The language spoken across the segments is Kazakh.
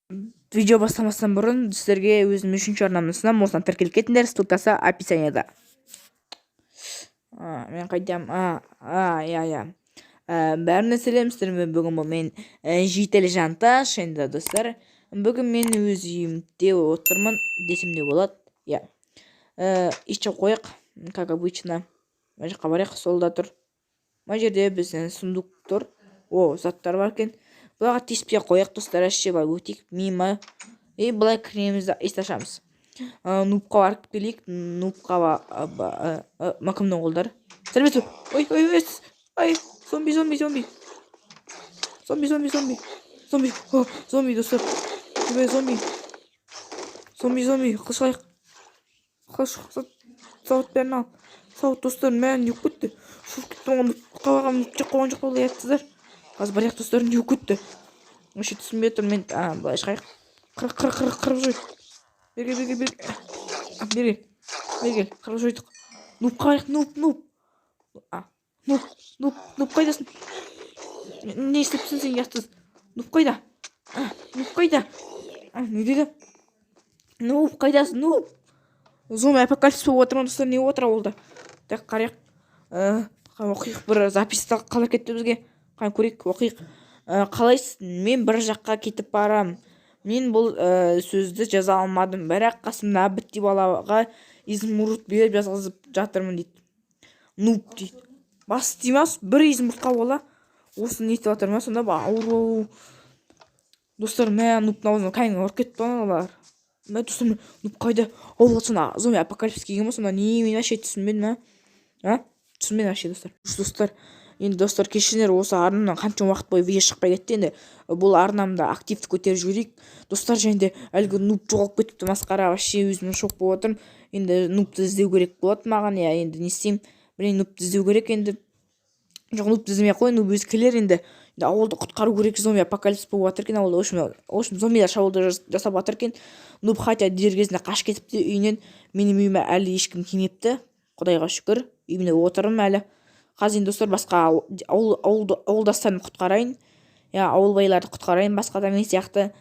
Видео бастамастан бұрын сіздерге өзім 3-ші арнамды ұсынамын. Осыдан тіркеліп кетіңдер, ссылкасы описанияда. Мен қайтам. Бәріне сәлем, сіздермен бүгін мен Жител Жанташ. Енді достар, бүгін мен өз үйімде отырмын десем де болады. Ишче қойық, как обычно. Мына жаққа барайық, солда тұр. Мына жерде біздің сундук тұр. Заттар бар екен. Бұларға теспей қойық, достар, әшше бар өтейік мимо. Бұлай кіремізді исташамыз. Нубқа барып келейік. Нубқа макымның қолдары. Сәлеметсіз. Ой, зомби. Зомби, достар. Зомби, қылшайық. Сауыт бәрін ал. Сауыт, достар, мән не көтті. Шұрт кеттім, қағам қойған жоқ болды еттіздар. Қазір барайық, достар, не көтті. Өше түсінбей тұр, мен былай шығайық. Қырып жойдық. Бергел. Қырып жойдық. Нуб қарайық, нуб. Нуб қайдасың? Не істепсің сен яқтыз? Нуб қайда? Не деді? Нуб қайдасың, нуб? Зомби апокалипсис болып отырмын, достар, не отыр олда? Так, қарайық. Оқиық, бір записьті қалай кетті бізге. Қайын көрейік, оқиық. Қалайсың? Мен бір жаққа кетіп барам. Мен бұл сөзді жаза алмадым. Бірақ қасымда бітті балаға измұрт беріп жазғызып жатырмын дейді. Нуб дейді. Бас деймас, бір измұртқа бола. Осы не етіп жатыр ма? Сонда ауру. Достар, мен нубтың аузына қайын ұрып кетті олар. Мен достар, нуб қайда? Ол сонда зомби апокалипсис келген ма? Сонда не мен әше түсінбедім, түсінбедім әше, достар. Достар, енді достар, кешіңдер, осы арнамнан қанша уақыт бойы видео шықпай кетті. Енді бұл арнамда активті көтеріп жіберейік. Достар, және әлгі нуб жоғалып кетіпті, масқара, вообще өзім шок болып отырмын. Енді нубты іздеу керек болады маған. Енді не істеймін? Блин, нубты іздеу керек енді. Жоқ, нубты іздемей қой, нуб өзі келер енді. Ауылды құтқару керек, зомби апокалипсис болып жатыр екен. Ауылда общем зомбилар шабуылды жасап жатыр екен. Нуб хотя дер кезінде қашып кетіпті үйінен. Менің үйіме әлі ешкім келмепті. Құдайға шүкір, үйімде отырмын әлі. Қазір достар, басқа ауылдастарын құтқарайын. Ауыл байларды құтқарайын, басқа да мен сияқты.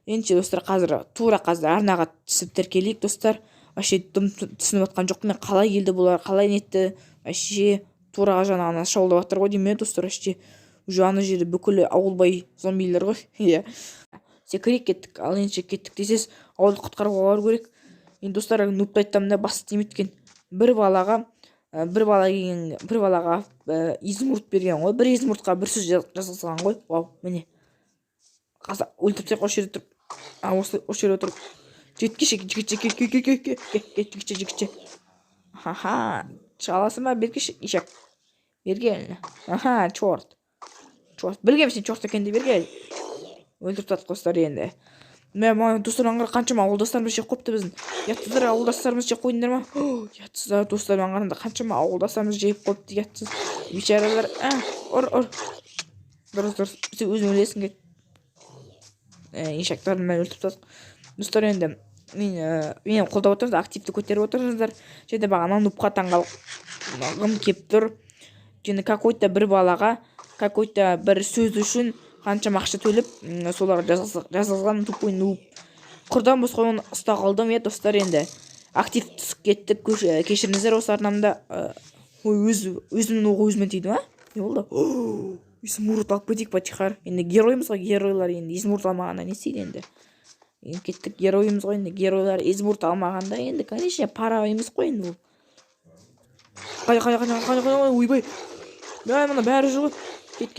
Енді достар, тура қазір арнаға түсіп тіркелейік, достар. Вообще түсініп жатқан жоқпын, мен қалай келді бұлар, қалай нетті. Вообще тура жаңағына шабуылдап жатыр ғой деймін, достар. Вообще уже ана жерде бүкіл ауыл бай зомбилер ғой. Секірейік кеттік, ал енді кеттік десес, ауылды құтқаруға бару керек. Енді достар, нубты айтамын да бас деметкен. Бір балаға измұрт берген ғой. Бір измұртқа бір сөз жасалған ғой. Міне. Қазір өлтіріп тек осы жерде тұрып. Осы жерде отырып. Жігітше. Шығаласың ба? Бергеші, ишак. Бергел. Чорт. Білгем сен чорт екенде бергел. Өлтіріп татық достар енді. Мен достар аңғар қаншама ауылдастарымыз жеп қойыпты біздің. Ятсыздар, ауылдастарымыз жеп қойдыңдар ма? Ятсыздар, достар аңғарында қаншама ауылдастарымыз жеп қойыпты, ятсыз. Бейшаралар. Ұр. Дұрыс. Сен өзің өлесің кет. Ишақтарын мен өлтіріп татық. Достар енді мен қолдап отырсыз, активті көтеріп отырсыздар. Және бағана нубқа таңғалғым кеп тұр. Және какой-то бір балаға, какой-то бір сөз үшін қаншама ақша төліп, соларға жазылған тупой нуб. Құрдан бос қойын ұста қалдым, достар, енді актив түсіп кеттік. Кешіріңіздер, осы арнамда өзімнің оғы өзіме тиді ма? Не болды? Измұрт алып кетейік потихар. Енді геройымыз ғой, геройлар енді измұрт алмағанда не істейді енді? Кеттік, геройымыз ғой, енді геройлар измұрт алмағанда енді, конечно, пара емес қой енді бұл. Қай, ойбай. Мына бәрі жұғы. Кет.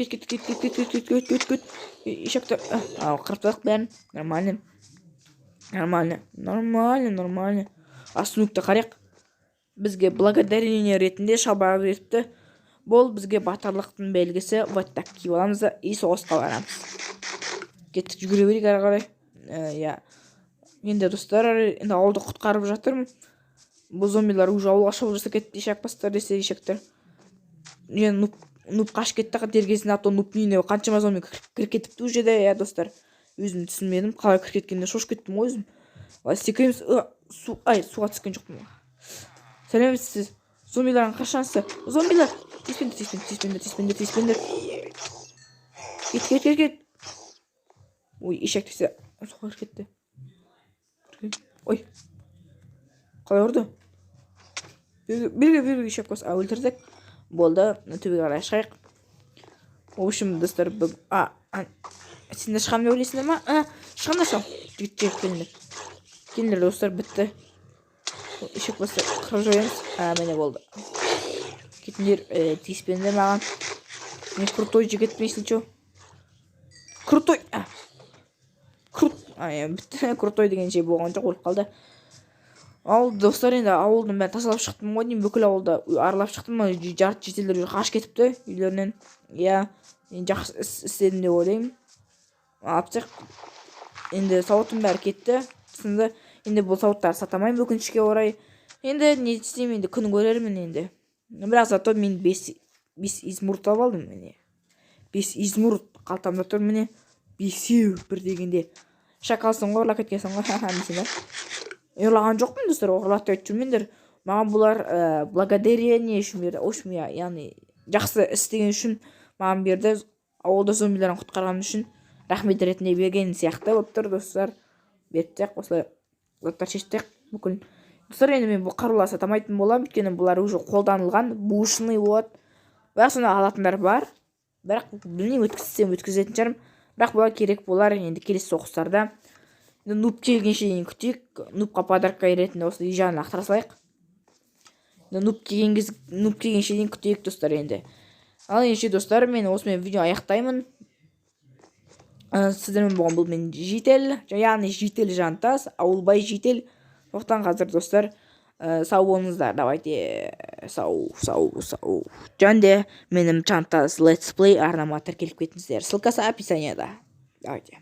Ишактар. Қырыптақ бәрін. Нормально. Асынукты қарек. Бізге благодарение ретінде шалбар беріпті. Бұл бізге батырлықтың белгісі. Вот так киіп аламыз да, и соғысқа барамыз. Кеттік, жүгіре берейік ары қарай. Енді достар, енді ауылды құтқарып жатырмын. Бұл зомбилар уже ауылға шабуыл жасап кетті, ишак бастар десе ишактар. Нуб қашып кетті, дергесін аты нубтың үйіне қаншама зомби кіріп кетіпті уже де, достар. Өзім түсінмедім, қалай кіріп кеткенде шошып кеттім ғой өзім. Секіреміз, суға түскен жоқпын. Сәлеметсіз, зомбилардың қашанысы? Зомбилар! Теспендер. Кет. Ой, ишак десе. Соқыр кетті. Ой. Қалай ұрды? Берге шапкос. Өлтірдік. Болды. Төбеге қарай шығайық. В общем, достар, сендер шығам деп ойлайсыңдар ма? Шығыңдар шам. Жігіттер келіңдер достар, бітті. Ешек басты қырып жоямыз. Міне болды. Кетіңдер, тиіспеңдер маған. Мен крутой жігітпін, если чё. Крутой. Бітті. Крутой деген жей болған жоқ, өліп қалды. Ал достар, енді ауылдың бәрін тазалап шықтым ғой деймін, бүкіл ауылды аралап шықтым. Жарты жетелер қаш кетіпті үйлерінен. Иә, жақсы істедім деп ойлаймын. Апсақ, енді сауытым бәрі кетті. Сынды, енді бұл сауыттар сатамайым өкінішке орай. Енді не істеймін, енді күн көрермін енді. Бірақ зато мен 5 измурт алып алдым, міне. 5 измурт қалтамда тұр, міне. 5 бір дегенде. Шақалсын ғой, ұрлап кеткенсің ғой. Ұрлаған жоқпын, достар, ұрлатып айтып жүрмендер. Маған бұлар благодарение үшін берді. Общем, яғни жақсы істеген үшін маған берді. Ауылда зомбилерден құтқарған үшін рахмет ретінде берген сияқты болып тұр, достар. Беттік, осылай заттар шештік бүкіл. Достар, енді мен бұл қарулар сатамайтын боламын, өйткені бұлар уже қолданылған, бушный болады. Бірақ сонда алатындар бар. Бірақ білмеймін, өткізетін шығармын. Бірақ бұлар керек болар енді келесі соғыстарда. Нуб келгенше дейін күтейік. Нубқа подарка ретінде осы ежанын ақтыра салайық. Нуб келгенше дейін күтейік, достар, енді. Ал ендеше, достар, мен осымен видео аяқтаймын. Сіздермен болған бұл мен жител, яғни жител жантас, ауылбай жител. Соқтан қазір, достар, сау болыңыздар. Давайте, сау. Жөнде менің жантас Let's Play арнама тіркеліп кетіңіздер. Ссылкасы описанияда. Давайте.